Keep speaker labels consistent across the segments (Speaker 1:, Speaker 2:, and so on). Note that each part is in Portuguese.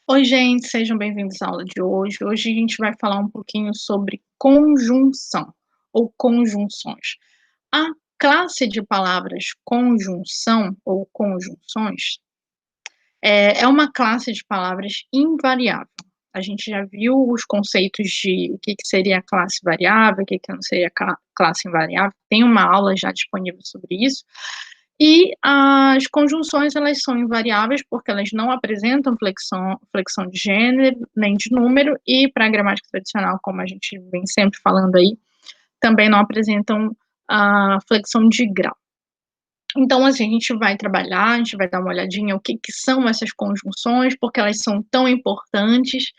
Speaker 1: Oi, gente, sejam bem-vindos à aula de hoje. Hoje a gente vai falar um pouquinho sobre conjunção ou conjunções. A classe de palavras conjunção ou conjunções é uma classe de palavras invariável. A gente já viu os conceitos de o que seria a classe variável, o que não seria a classe invariável. Tem uma aula já disponível sobre isso. E as conjunções, elas são invariáveis, porque elas não apresentam flexão de gênero, nem de número, e para a gramática tradicional, como a gente vem sempre falando aí, também não apresentam a flexão de grau. Então, assim, a gente vai trabalhar, a gente vai dar uma olhadinha o que são essas conjunções, porque elas são tão importantes,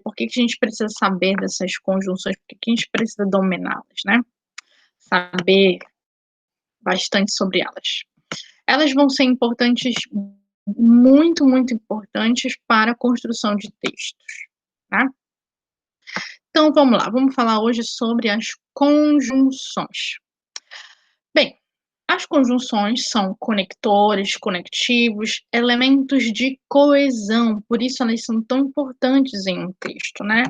Speaker 1: por que a gente precisa saber dessas conjunções, por que a gente precisa dominá-las, né? Saber bastante sobre elas. Elas vão ser importantes, muito, muito importantes para a construção de textos, tá? Então vamos lá, vamos falar hoje sobre as conjunções. Bem, as conjunções são conectores, conectivos, elementos de coesão, por isso elas são tão importantes em um texto, né?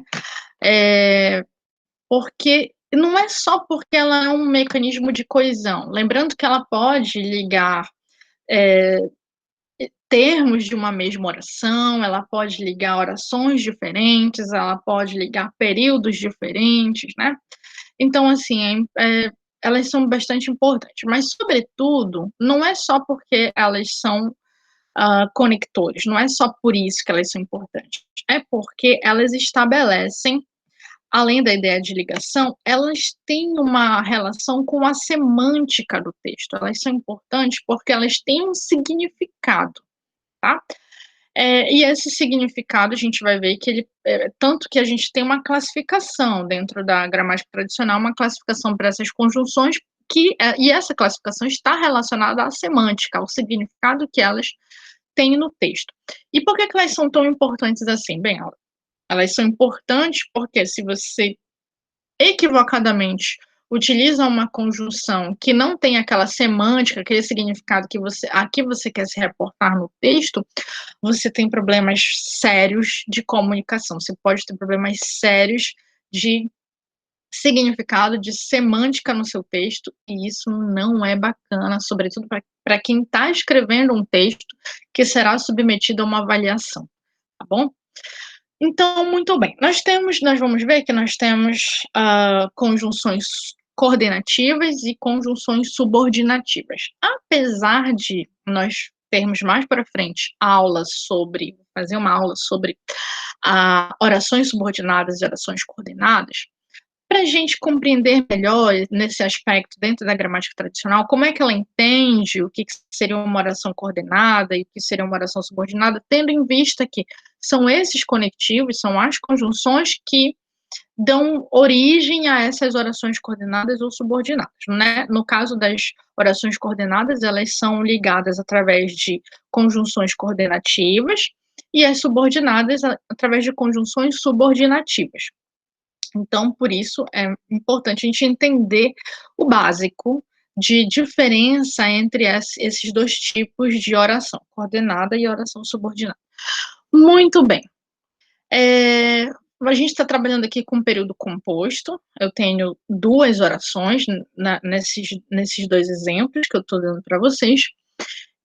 Speaker 1: Porque não é só porque ela é um mecanismo de coesão, lembrando que ela pode ligar termos de uma mesma oração, ela pode ligar orações diferentes, ela pode ligar períodos diferentes, né? Então, assim, elas são bastante importantes, mas, sobretudo, não é só porque elas são conectores, não é só por isso que elas são importantes, é porque elas estabelecem, além da ideia de ligação, elas têm uma relação com a semântica do texto, elas são importantes porque elas têm um significado, tá? E esse significado a gente vai ver que ele, tanto que a gente tem uma classificação dentro da gramática tradicional, uma classificação para essas conjunções, e essa classificação está relacionada à semântica, ao significado que elas têm no texto. E por que elas são tão importantes assim? Bem, elas são importantes porque se você equivocadamente utiliza uma conjunção que não tem aquela semântica, aquele significado a que você quer se reportar no texto, você tem problemas sérios de comunicação, você pode ter problemas sérios de significado, de semântica no seu texto, e isso não é bacana, sobretudo para quem está escrevendo um texto que será submetido a uma avaliação, tá bom? Então, muito bem, nós vamos ver que nós temos conjunções coordenativas e conjunções subordinativas. Apesar de nós termos mais para frente fazer uma aula sobre orações subordinadas e orações coordenadas, para a gente compreender melhor nesse aspecto dentro da gramática tradicional, como é que ela entende o que seria uma oração coordenada e o que seria uma oração subordinada, tendo em vista que são esses conectivos, são as conjunções que dão origem a essas orações coordenadas ou subordinadas, né? No caso das orações coordenadas, elas são ligadas através de conjunções coordenativas e as subordinadas através de conjunções subordinativas. Então, por isso, é importante a gente entender o básico de diferença entre esses dois tipos de oração, coordenada e oração subordinada. Muito bem. A gente está trabalhando aqui com período composto. Eu tenho duas orações nesses dois exemplos que eu estou dando para vocês.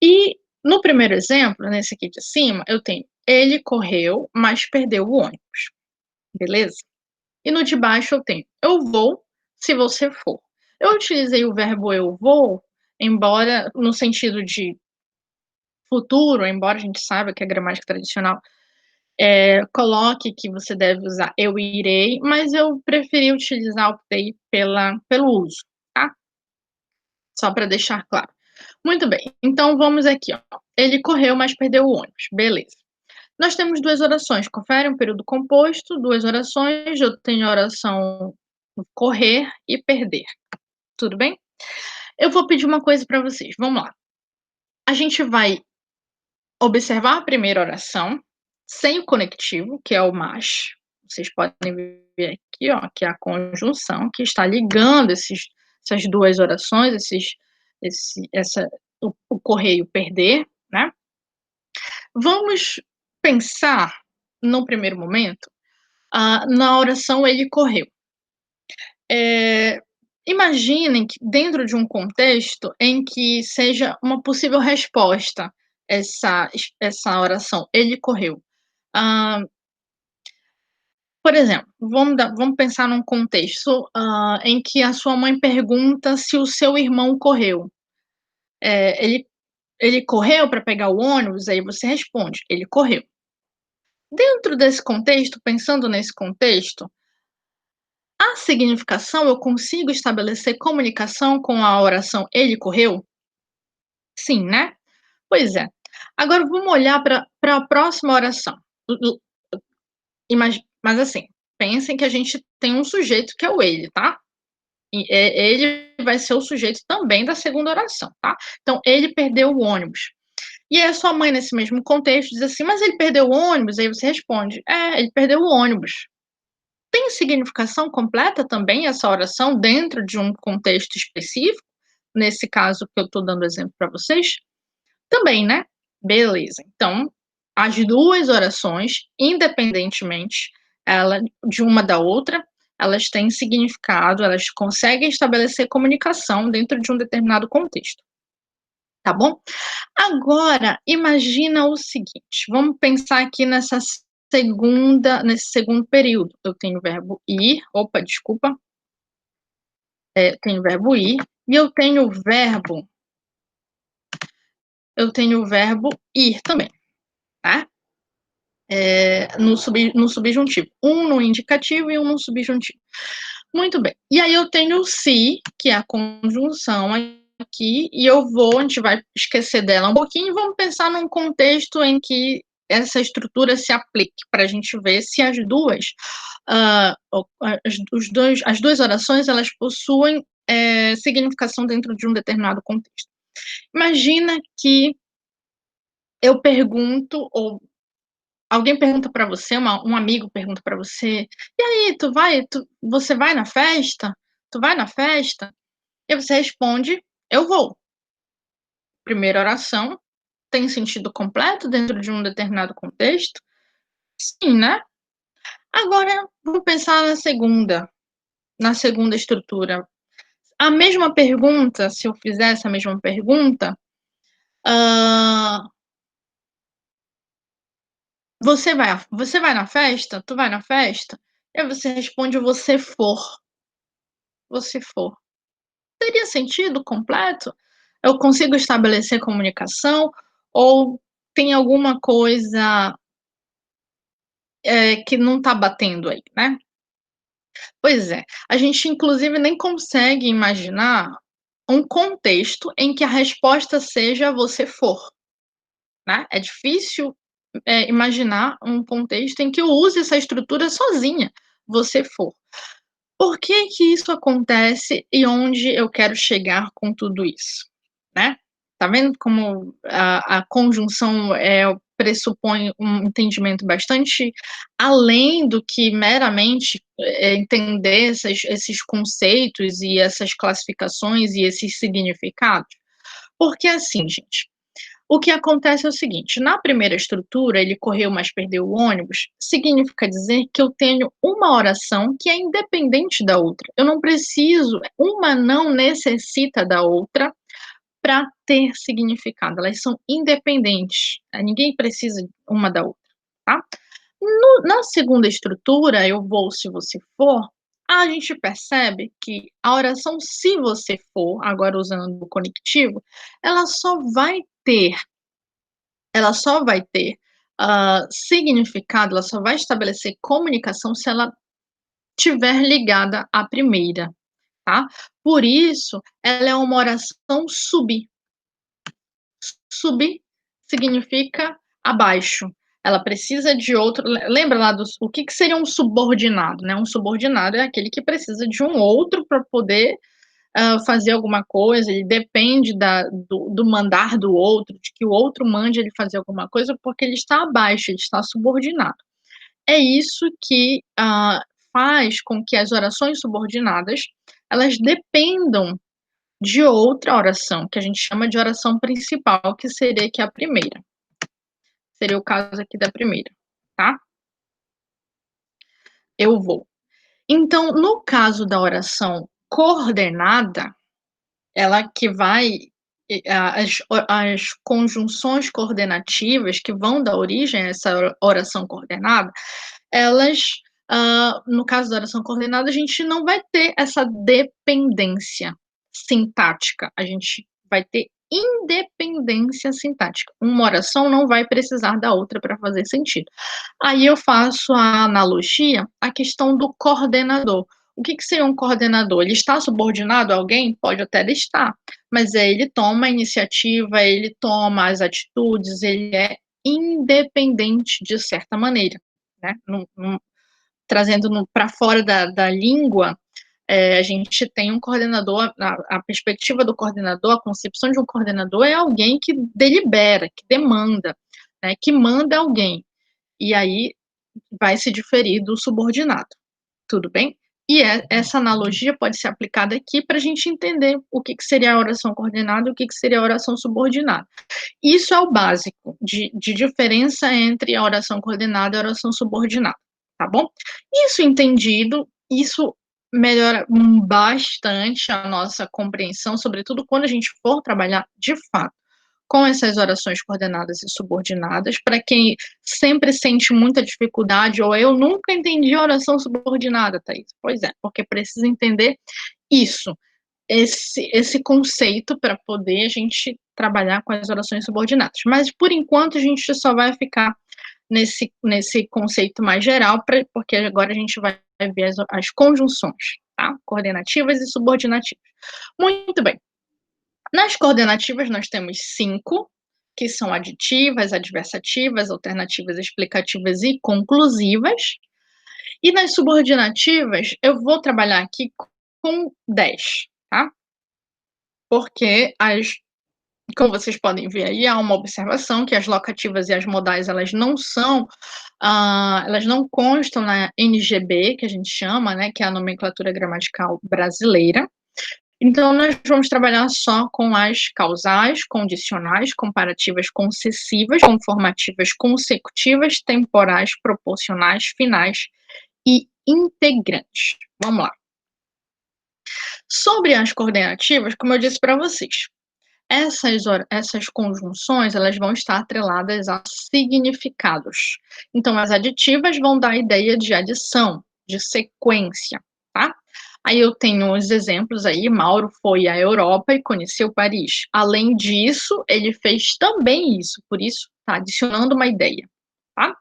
Speaker 1: E no primeiro exemplo, nesse aqui de cima, eu tenho ele correu, mas perdeu o ônibus. Beleza? E no de baixo eu tenho eu vou se você for. Eu utilizei o verbo eu vou, embora no sentido de futuro, embora a gente saiba que a gramática tradicional coloque que você deve usar eu irei, mas eu preferi utilizar, optei pelo uso, tá? Só para deixar claro. Muito bem, então vamos aqui, ó. Ele correu, mas perdeu o ônibus. Beleza. Nós temos duas orações, confere um período composto, duas orações, eu tenho a oração correr e perder. Tudo bem? Eu vou pedir uma coisa para vocês, vamos lá. A gente vai observar a primeira oração, sem o conectivo, que é o mas. Vocês podem ver aqui, ó, que é a conjunção que está ligando essas duas orações, o correr e o perder, né? Vamos pensar no primeiro momento, na oração ele correu. Eh, Imaginem que dentro de um contexto em que seja uma possível resposta essa oração, ele correu. Hã, por exemplo, vamos pensar num contexto, em que a sua mãe pergunta se o seu irmão correu. Ele correu para pegar o ônibus? Aí você responde: "Ele correu". Dentro desse contexto, pensando nesse contexto, a significação eu consigo estabelecer comunicação com a oração "ele correu"? Sim, né? Pois é. Agora vamos olhar para a próxima oração. L mas assim, pensem que a gente tem um sujeito que é o ele, tá? Ele vai ser o sujeito também da segunda oração, tá? Então, ele perdeu o ônibus. E aí a sua mãe, nesse mesmo contexto, diz assim: "Mas ele perdeu o ônibus?" Aí você responde: "É, ele perdeu o ônibus". Tem significação completa também essa oração dentro de um contexto específico? Nesse caso que eu estou dando exemplo para vocês? Também, né? Beleza. Então, as 2 orações, independentemente ela de uma da outra, elas têm significado, elas conseguem estabelecer comunicação dentro de um determinado contexto, tá bom? Agora, imagina o seguinte, vamos pensar aqui nesse segundo período. Eu tenho o verbo ir, opa, desculpa, tenho o verbo ir e eu tenho o verbo ir também, tá? No subjuntivo, um no indicativo e um no subjuntivo. Muito bem. E aí eu tenho o se, que é a conjunção aqui, e a gente vai esquecer dela um pouquinho e vamos pensar num contexto em que essa estrutura se aplique, para a gente ver se as duas, as duas orações, elas possuem significação dentro de um determinado contexto. Imagina que eu pergunto, ou alguém pergunta para você, um amigo pergunta para você: "E aí, você vai na festa? Tu vai na festa?" E você responde: "Eu vou". Primeira oração, tem sentido completo dentro de um determinado contexto? Sim, né? Agora vamos pensar na segunda estrutura. A mesma pergunta, se eu fizesse a mesma pergunta, hã, "Você vai na festa? Tu vai na festa?" E aí você responde: "Você for, você for". Teria sentido completo? Eu consigo estabelecer comunicação ou tem alguma coisa, que não está batendo aí, né? Pois é, a gente inclusive nem consegue imaginar um contexto em que a resposta seja "você for", né? É difícil, imaginar um contexto em que eu use essa estrutura sozinha, "você for". Por que que isso acontece e onde eu quero chegar com tudo isso, né? Tá vendo como a conjunção, pressupõe um entendimento bastante além do que meramente, entender esses conceitos e essas classificações e esses significados? Porque assim, gente, o que acontece é o seguinte, na primeira estrutura, ele correu, mas perdeu o ônibus, significa dizer que eu tenho uma oração que é independente da outra. Eu não preciso, uma não necessita da outra para ter significado, elas são independentes, ninguém precisa uma da outra, tá? Na segunda estrutura, eu vou se você for, a gente percebe que a oração se você for, agora usando o conectivo, ela só vai ter ela só vai ter, significado, ela só vai estabelecer comunicação se ela tiver ligada à primeira, tá. Por isso, ela é uma oração sub. Sub significa abaixo. Ela precisa de outro, lembra lá dos o que que seria um subordinado, né, um subordinado é aquele que precisa de um outro para poder fazer alguma coisa, ele depende do mandar do outro, de que o outro mande ele fazer alguma coisa, porque ele está abaixo, ele está subordinado. É isso que, faz com que as orações subordinadas, elas dependam de outra oração, que a gente chama de oração principal, que seria aqui a primeira. Seria o caso aqui da primeira, tá? eu vou. Então, no caso da oração coordenada, ela que vai as conjunções coordenativas que vão dar origem a essa oração coordenada, elas, no caso da oração coordenada, a gente não vai ter essa dependência sintática, a gente vai ter independência sintática. Uma oração não vai precisar da outra para fazer sentido. Aí eu faço a analogia à questão do coordenador. O que seria um coordenador? Ele está subordinado a alguém? Pode até estar, mas ele toma a iniciativa, ele toma as atitudes, ele é independente de certa maneira, né? Trazendo para fora da língua, a gente tem um coordenador, a perspectiva do coordenador, a concepção de um coordenador é alguém que delibera, que demanda, né, que manda alguém. E aí vai se diferir do subordinado, tudo bem? E essa analogia pode ser aplicada aqui para a gente entender o que seria a oração coordenada e o que seria a oração subordinada. Isso é o básico de diferença entre a oração coordenada e a oração subordinada, tá bom? Isso entendido, isso melhora bastante a nossa compreensão, sobretudo quando a gente for trabalhar de fato com essas orações coordenadas e subordinadas. Para quem sempre sente muita dificuldade, ou eu nunca entendi a oração subordinada, Thaís. Pois é, porque precisa entender isso, esse conceito para poder a gente trabalhar com as orações subordinadas. Mas, por enquanto, a gente só vai ficar nesse conceito mais geral, porque agora a gente vai ver as conjunções, tá? Coordenativas e subordinativas. Muito bem. Nas coordenativas, nós temos 5, que são aditivas, adversativas, alternativas, explicativas e conclusivas. E nas subordinativas, eu vou trabalhar aqui com 10, tá? Porque como vocês podem ver aí, há uma observação que as locativas e as modais, elas não são, elas não constam na NGB, que a gente chama, né, que é a nomenclatura gramatical brasileira. Então, nós vamos trabalhar só com as causais, condicionais, comparativas concessivas, conformativas consecutivas, temporais, proporcionais, finais e integrantes. Vamos lá. Sobre as coordenativas, como eu disse para vocês, essas conjunções, elas vão estar atreladas a significados. Então, as aditivas vão dar a ideia de adição, de sequência, tá? Aí eu tenho os exemplos aí, Mauro foi à Europa e conheceu Paris. Além disso, ele fez também isso, por isso está adicionando uma ideia, tá?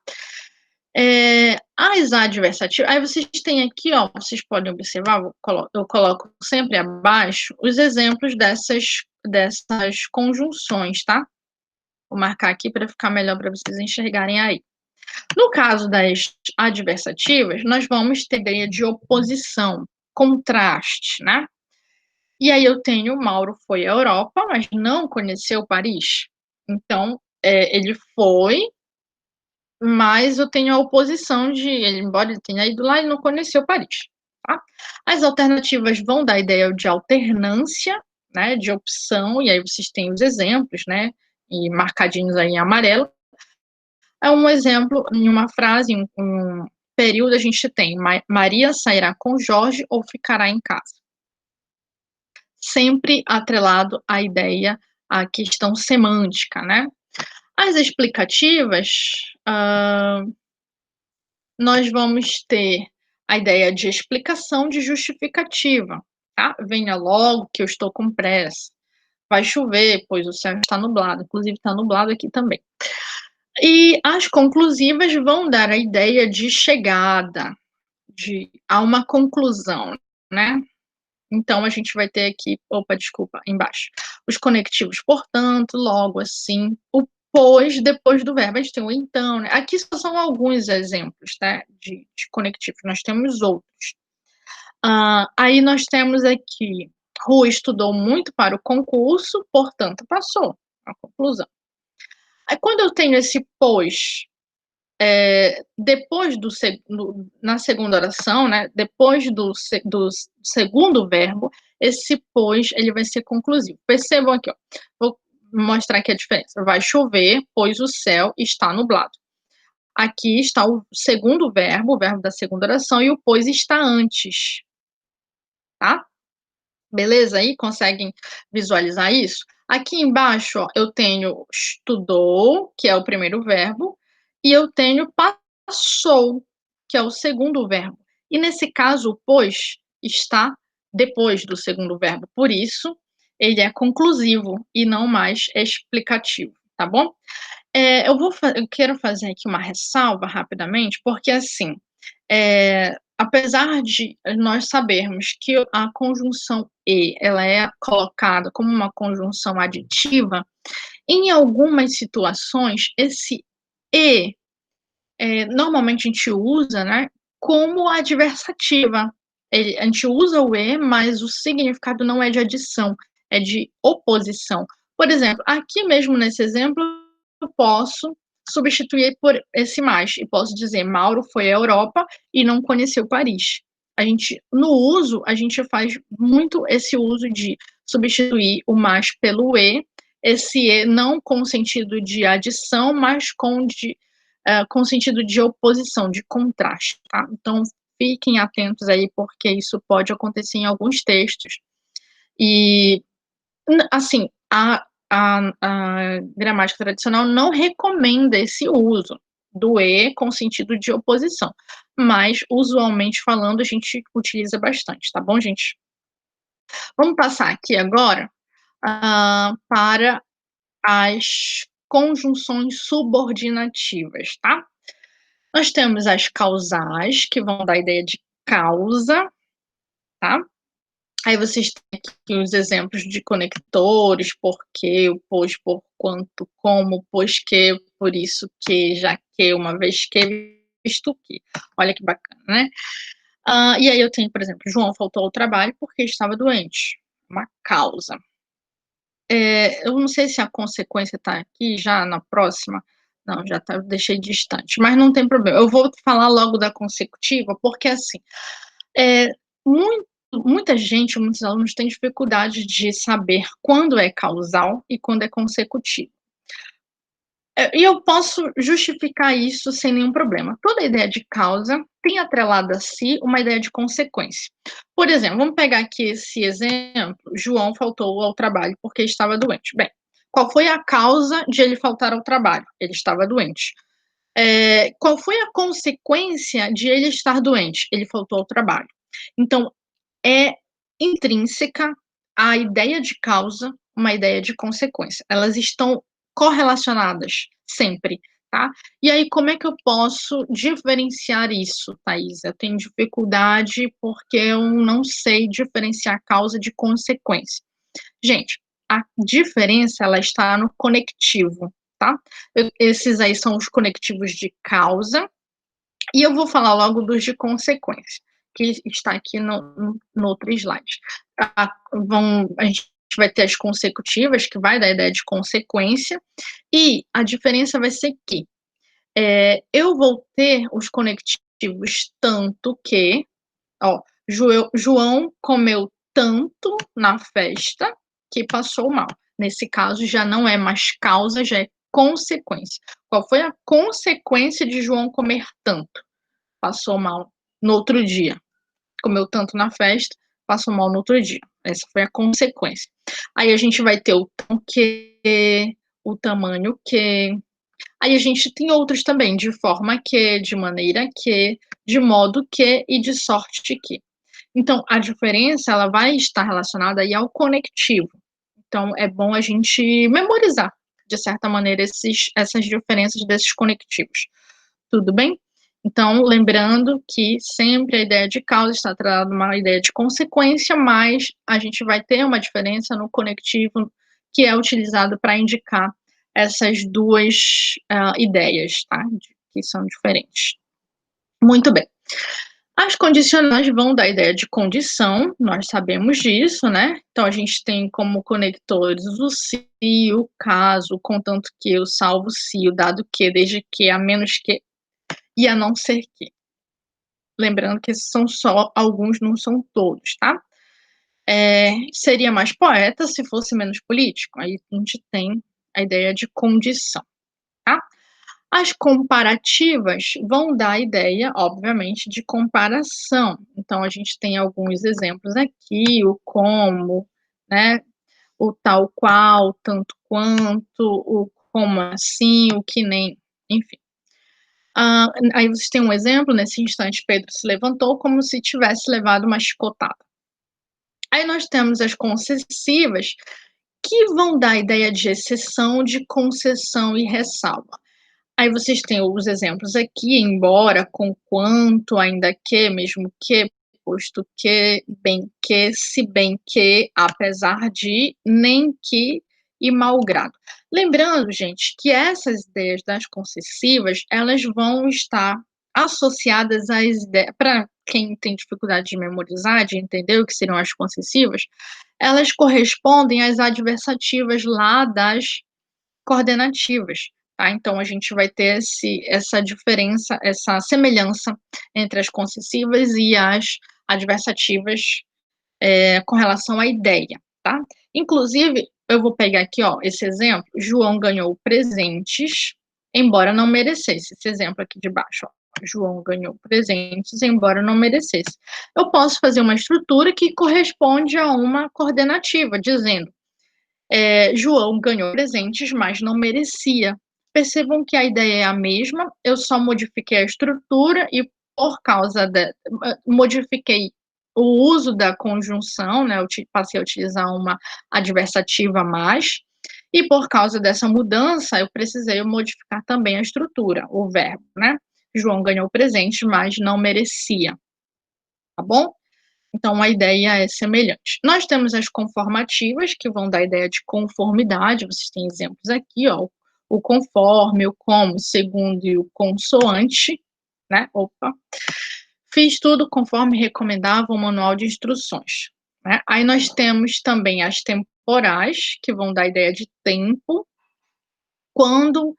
Speaker 1: As adversativas, aí vocês têm aqui, ó, vocês podem observar, eu coloco sempre abaixo os exemplos dessas conjunções, tá? Vou marcar aqui para ficar melhor para vocês enxergarem aí. No caso das adversativas, nós vamos ter ideia de oposição, contraste, né? E aí eu tenho Mauro foi à Europa, mas não conheceu Paris. Então, ele foi, mas eu tenho a oposição de ele, embora ele tenha ido lá, ele não conheceu Paris, tá? As alternativas vão dar a ideia de alternância, né, de opção, e aí vocês têm os exemplos, né, e marcadinhos aí em amarelo. É um exemplo, em uma frase, em um período, a gente tem Maria sairá com Jorge ou ficará em casa. Sempre atrelado à ideia, à questão semântica, né? As explicativas, nós vamos ter a ideia de explicação, de justificativa, tá? Venha logo que eu estou com pressa. Vai chover, pois o céu está nublado. Inclusive, está nublado aqui também. E as conclusivas vão dar a ideia de chegada, a uma conclusão, né? Então, a gente vai ter aqui, embaixo. Os conectivos, portanto, logo assim, o pois, depois do verbo. A gente tem o então, né? Aqui só são alguns exemplos, tá? De conectivos, nós temos outros. Aí nós temos aqui, Rui estudou muito para o concurso, portanto, passou. A conclusão. Aí, quando eu tenho esse pois, depois na segunda oração, né, depois do segundo verbo, esse pois, ele vai ser conclusivo. Percebam aqui, ó, vou mostrar aqui a diferença. Vai chover, pois o céu está nublado. aqui está o segundo verbo, o verbo da segunda oração, e o pois está antes, tá? Beleza? Aí conseguem visualizar isso? Aqui embaixo, ó, eu tenho estudou, que é o primeiro verbo, e eu tenho passou, que é o segundo verbo. E nesse caso, o pois está depois do segundo verbo, por isso ele é conclusivo e não mais explicativo, tá bom? Eu quero fazer aqui uma ressalva rapidamente, porque assim, apesar de nós sabermos que a conjunção "e", ela é colocada como uma conjunção aditiva, em algumas situações esse "e", normalmente a gente usa, né, como adversativa. A gente usa o "e", mas o significado não é de adição, é de oposição. Por exemplo, aqui mesmo nesse exemplo, eu posso substituir por esse mais, e posso dizer: "Mauro foi à Europa e não conheceu Paris". No uso, a gente faz muito esse uso de substituir o mais pelo "e", esse "e" não com o sentido de adição, mas com sentido de oposição, de contraste, tá? Então, fiquem atentos aí, porque isso pode acontecer em alguns textos. E, assim, a gramática tradicional não recomenda esse uso do "e" com sentido de oposição, mas, usualmente falando, a gente utiliza bastante, tá bom, gente? Vamos passar aqui agora, para as conjunções subordinativas, tá? Nós temos as causais, que vão dar a ideia de causa, tá? Aí vocês têm aqui os exemplos de conectores, porque, o pois, por quanto, como, pois que, por isso que, já que, uma vez que, visto que. Olha que bacana, né? E aí eu tenho, por exemplo, João faltou ao trabalho porque estava doente. Uma causa. Eu não sei se a consequência está aqui já na próxima. Não, já tá, deixei distante, mas não tem problema. Eu vou falar logo da consecutiva, porque assim, é, muita gente, muitos alunos têm dificuldade de saber quando é causal e quando é consecutivo. E eu posso justificar isso sem nenhum problema. Toda ideia de causa tem atrelada a si uma ideia de consequência. Por exemplo, vamos pegar aqui esse exemplo: João faltou ao trabalho porque estava doente. Bem, qual foi a causa de ele faltar ao trabalho? Ele estava doente. Qual foi a consequência de ele estar doente? Ele faltou ao trabalho. Então, é intrínseca à ideia de causa uma ideia de consequência. Elas estão correlacionadas sempre, tá? E aí, como é que eu posso diferenciar isso, Thaís? Eu tenho dificuldade porque eu não sei diferenciar causa de consequência. Gente, a diferença ela está no conectivo, tá? Esses aí são os conectivos de causa, e eu vou falar logo dos de consequência, que está aqui no outro slide. A gente vai ter as consecutivas, que vai dar a ideia de consequência, e a diferença vai ser que eu vou ter os conectivos tanto que, ó, João comeu tanto na festa que passou mal. Nesse caso, já não é mais causa, já é consequência. Qual foi a consequência de João comer tanto? Passou mal no outro dia. Comeu tanto na festa, passou mal no outro dia. Essa foi a consequência. Aí a gente vai ter o tom que, o tamanho que. Aí a gente tem outros também, de forma que, de maneira que, de modo que e de sorte que. Então, a diferença ela vai estar relacionada aí ao conectivo. Então, é bom a gente memorizar, de certa maneira, essas diferenças desses conectivos. Tudo bem? Então, lembrando que sempre a ideia de causa está atrelada a uma ideia de consequência, mas a gente vai ter uma diferença no conectivo que é utilizado para indicar essas duas ideias, tá? Que são diferentes. Muito bem. As condicionais vão dar a ideia de condição, nós sabemos disso, né? Então, a gente tem como conectores o se, o caso, o contanto que, o salvo se, o dado que, desde que, a menos que e a não ser que. Lembrando que esses são só alguns, não são todos, tá? Seria mais poeta se fosse menos político. Aí a gente tem a ideia de condição, tá? As comparativas vão dar a ideia, obviamente, de comparação. Então, a gente tem alguns exemplos aqui, o como, né? O tal qual, tanto quanto, o como assim, o que nem, enfim. Aí vocês têm um exemplo, nesse instante Pedro se levantou como se tivesse levado uma chicotada. Aí nós temos as concessivas, que vão dar a ideia de exceção, de concessão e ressalva. Aí vocês têm os exemplos aqui, embora, conquanto, ainda que, mesmo que, posto que, bem que, se bem que, apesar de, nem que e malgrado. Lembrando, gente, que essas ideias das concessivas, elas vão estar associadas às ideias, para quem tem dificuldade de memorizar, de entender o que seriam as concessivas, elas correspondem às adversativas lá das coordenativas, tá? Então a gente vai ter essa diferença, essa semelhança entre as concessivas e as adversativas com relação à ideia, tá? Inclusive, eu vou pegar aqui, ó, esse exemplo. João ganhou presentes, embora não merecesse. Esse exemplo aqui de baixo, ó. João ganhou presentes, embora não merecesse. Eu posso fazer uma estrutura que corresponde a uma coordenativa, dizendo João ganhou presentes, mas não merecia. Percebam que a ideia é a mesma, eu só modifiquei a estrutura e por causa modifiquei o uso da conjunção, né? Eu passei a utilizar uma adversativa a mais, e por causa dessa mudança, eu precisei modificar também a estrutura, o verbo, né? João ganhou presentes, mas não merecia, tá bom? Então, a ideia é semelhante. Nós temos as conformativas, que vão dar a ideia de conformidade, vocês têm exemplos aqui, ó, o conforme, o como, segundo e o consoante, né? Opa. Fiz tudo conforme recomendava o manual de instruções, né? Aí nós temos também as temporais, que vão dar a ideia de tempo, quando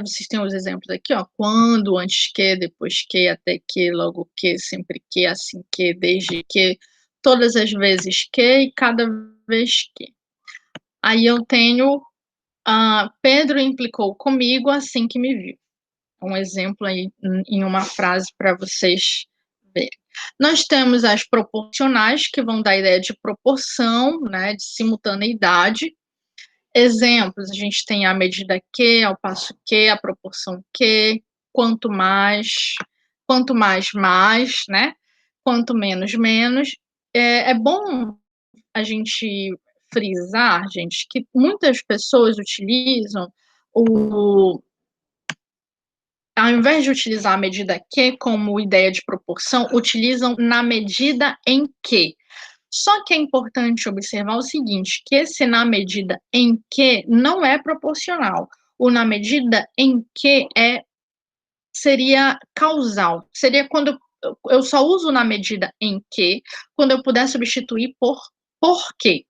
Speaker 1: vocês têm os exemplos aqui, ó, quando, antes que, depois que, até que, logo que, sempre que, assim que, desde que, todas as vezes que e cada vez que. Aí eu tenho Pedro implicou comigo assim que me viu. Um exemplo aí em uma frase para vocês verem. Nós temos as proporcionais, que vão dar a ideia de proporção, né, de simultaneidade. Exemplos, a gente tem a medida que, ao passo que, a proporção que, quanto mais, mais, né? Quanto menos, menos. É bom a gente frisar, gente, que muitas pessoas utilizam ao invés de utilizar a medida que como ideia de proporção, utilizam na medida em que. Só que é importante observar o seguinte, que esse na medida em que não é proporcional. O na medida em que seria causal. Seria quando eu só uso na medida em que, quando eu puder substituir por quê,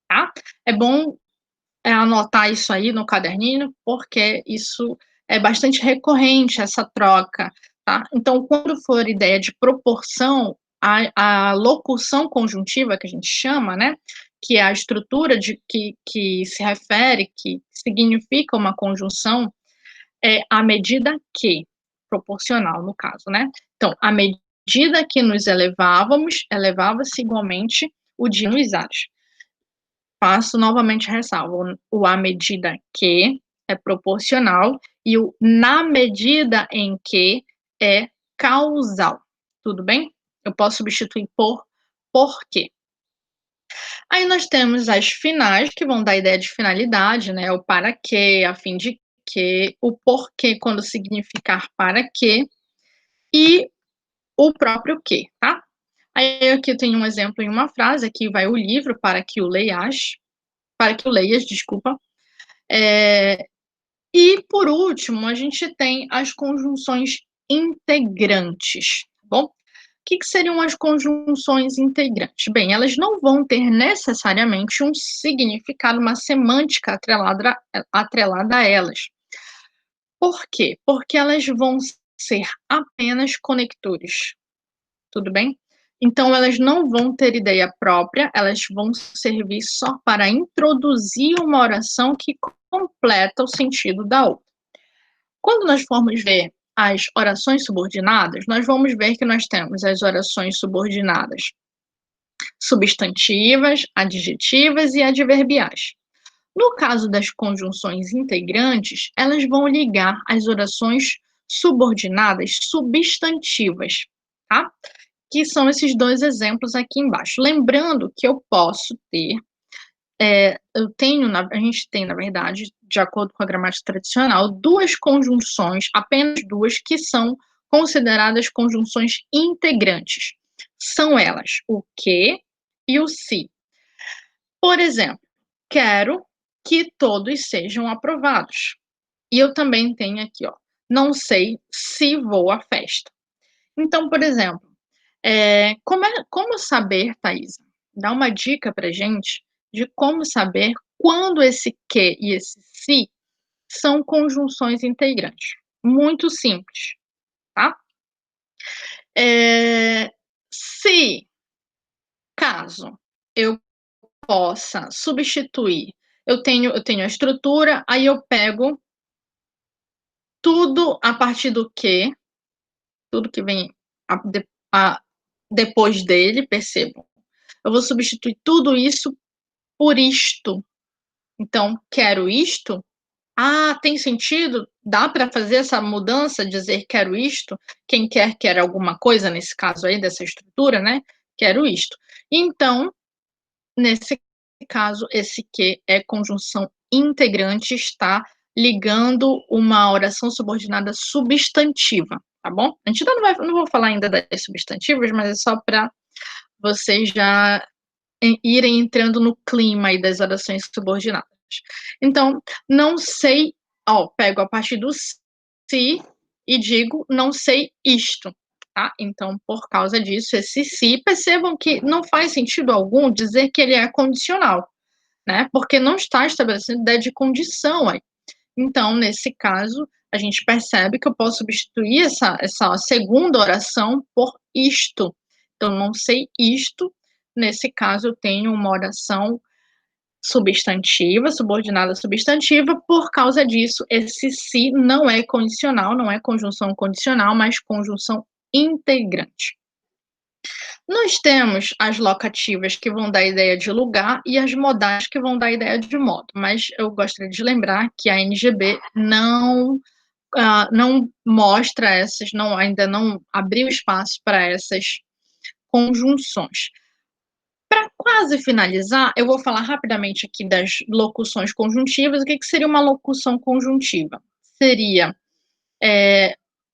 Speaker 1: tá? É bom anotar isso aí no caderninho, porque isso é bastante recorrente, essa troca, tá? Então, quando for ideia de proporção, a locução conjuntiva, que a gente chama, né, que é a estrutura que se refere, que significa uma conjunção, é a medida que, proporcional no caso, né? Então, à medida que nos elevávamos, elevava-se igualmente o dia nos ares. Faço novamente ressalvo, o à medida que é proporcional e o na medida em que é causal, tudo bem? Eu posso substituir por quê. Aí nós temos as finais, que vão dar a ideia de finalidade, né, o para quê, a fim de quê, o porquê quando significar para quê, e o próprio quê, tá? Aí aqui eu tenho um exemplo em uma frase, aqui vai o livro para que o leias, desculpa. E, por último, a gente tem as conjunções integrantes, tá bom? O que seriam as conjunções integrantes? Bem, elas não vão ter necessariamente um significado, uma semântica atrelada a elas. Por quê? Porque elas vão ser apenas conectores, tudo bem? Então, elas não vão ter ideia própria, elas vão servir só para introduzir uma oração que completa o sentido da outra. Quando nós formos ver as orações subordinadas, nós vamos ver que nós temos as orações subordinadas substantivas, adjetivas e adverbiais. No caso das conjunções integrantes, elas vão ligar as orações subordinadas substantivas, tá? Que são esses dois exemplos aqui embaixo. Lembrando que eu posso ter, a gente tem, na verdade, de acordo com a gramática tradicional, duas conjunções, apenas duas, que são consideradas conjunções integrantes. São elas o que e o se. Por exemplo, quero que todos sejam aprovados. E eu também tenho aqui, ó, não sei se vou à festa. Então, por exemplo, como saber, Thaisa? Dá uma dica pra gente de como saber quando esse que e esse se são conjunções integrantes. Muito simples, tá? Se, caso eu possa substituir, eu tenho a estrutura, aí eu pego tudo a partir do que, tudo que vem a, depois dele, percebam. Eu vou substituir tudo isso por isto. Então, quero isto. Ah, tem sentido? Dá para fazer essa mudança, dizer quero isto? Quem quer alguma coisa, nesse caso aí, dessa estrutura, né? Quero isto. Então, nesse caso, esse que é conjunção integrante, está ligando uma oração subordinada substantiva, tá bom? A gente não vou falar ainda das substantivas, mas é só para vocês já irem entrando no clima aí das orações subordinadas. Então, não sei, ó, pego a partir do se e digo não sei isto, tá? Então, por causa disso, esse se, percebam que não faz sentido algum dizer que ele é condicional, né? Porque não está estabelecendo ideia de condição aí. Então, nesse caso, a gente percebe que eu posso substituir essa segunda oração por isto. Então, não sei isto. Nesse caso, eu tenho uma oração substantiva, subordinada substantiva. Por causa disso, esse se não é condicional, não é conjunção condicional, mas conjunção integrante. Nós temos as locativas que vão dar a ideia de lugar e as modais que vão dar a ideia de modo, mas eu gostaria de lembrar que a NGB não mostra essas, ainda não abriu espaço para essas conjunções. Para quase finalizar, eu vou falar rapidamente aqui das locuções conjuntivas. O que seria uma locução conjuntiva? Seria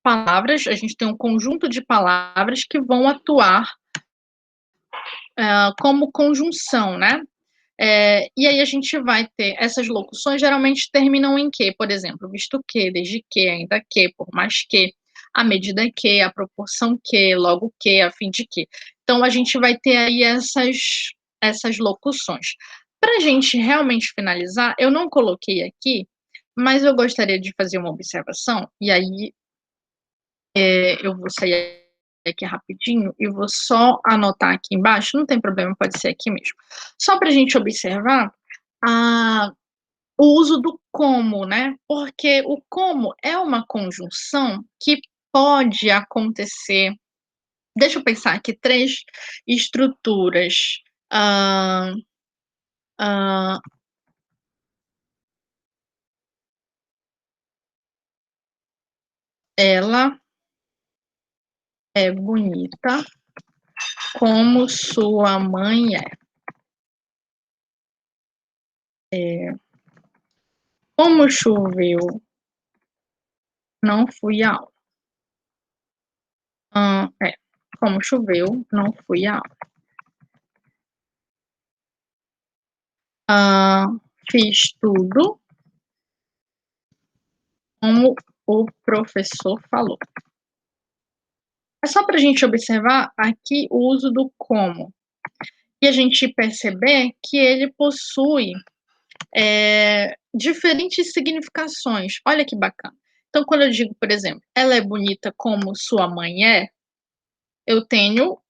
Speaker 1: palavras, a gente tem um conjunto de palavras que vão atuar como conjunção, né? E aí a gente vai ter essas locuções, geralmente terminam em que, por exemplo, visto que, desde que, ainda que, por mais que, à medida que, à proporção que, logo que, a fim de que. Então a gente vai ter aí essas locuções. Para a gente realmente finalizar, eu não coloquei aqui, mas eu gostaria de fazer uma observação, e aí eu vou sair aqui rapidinho e vou só anotar aqui embaixo, não tem problema, pode ser aqui mesmo. Só para a gente observar o uso do como, né? Porque o como é uma conjunção que pode acontecer. Deixa eu pensar aqui, 3 estruturas. Ah, ah, ela é bonita como sua mãe é. Como choveu, não fui à aula. Como choveu, não fui à aula. Fiz tudo como o professor falou. É só para a gente observar aqui o uso do como. E a gente perceber que ele possui diferentes significações. Olha que bacana. Então, quando eu digo, por exemplo, ela é bonita como sua mãe é, eu tenho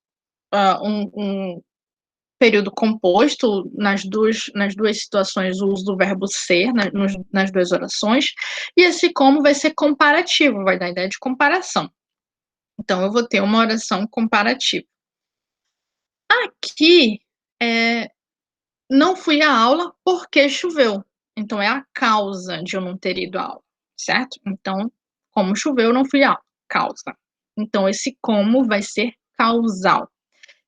Speaker 1: um período composto, nas duas situações, o uso do verbo ser, nas duas orações, e esse como vai ser comparativo, vai dar a ideia de comparação. Então, eu vou ter uma oração comparativa. Aqui, eh, não fui à aula porque choveu. Então, é a causa de eu não ter ido à aula, certo? Então, como choveu, eu não fui à aula. Causa. Então, esse como vai ser causal.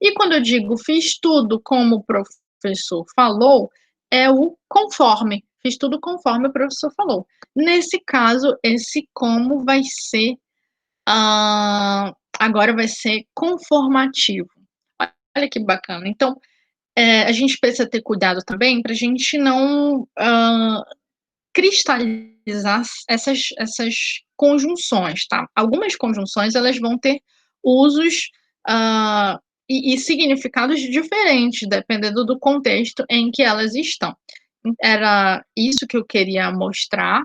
Speaker 1: E quando eu digo fiz tudo como o professor falou, é o conforme. Fiz tudo conforme o professor falou. Nesse caso, esse como vai ser, agora vai ser conformativo. Olha que bacana. Então, a gente precisa ter cuidado também para a gente não cristalizar essas conjunções, tá? Algumas conjunções elas vão ter usos e significados diferentes, dependendo do contexto em que elas estão. Era isso que eu queria mostrar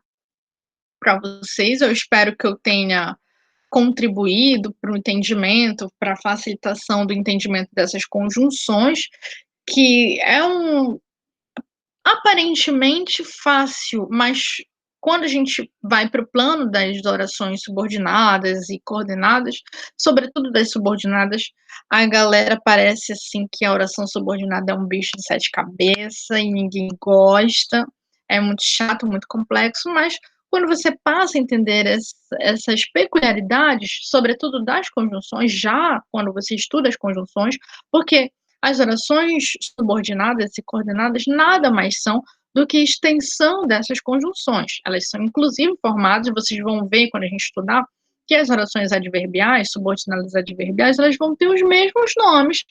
Speaker 1: para vocês. Eu espero que eu tenha contribuído para o entendimento, para a facilitação do entendimento dessas conjunções, que é aparentemente fácil, mas quando a gente vai para o plano das orações subordinadas e coordenadas, sobretudo das subordinadas, a galera parece assim que a oração subordinada é um bicho de sete cabeças e ninguém gosta, é muito chato, muito complexo, mas quando você passa a entender essas peculiaridades, sobretudo das conjunções, já quando você estuda as conjunções, porque as orações subordinadas e coordenadas nada mais são do que extensão dessas conjunções. Elas são inclusive formadas, vocês vão ver quando a gente estudar, que as orações adverbiais, subordinadas adverbiais, elas vão ter os mesmos nomes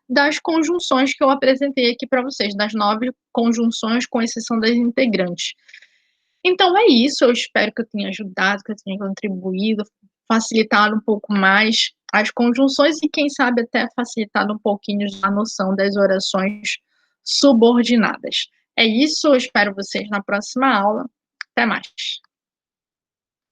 Speaker 1: das conjunções que eu apresentei aqui para vocês, das 9 conjunções, com exceção das integrantes. Então é isso, eu espero que eu tenha ajudado, que eu tenha contribuído, facilitado um pouco mais as conjunções e quem sabe até facilitado um pouquinho a noção das orações subordinadas. É isso, eu espero vocês na próxima aula. Até mais.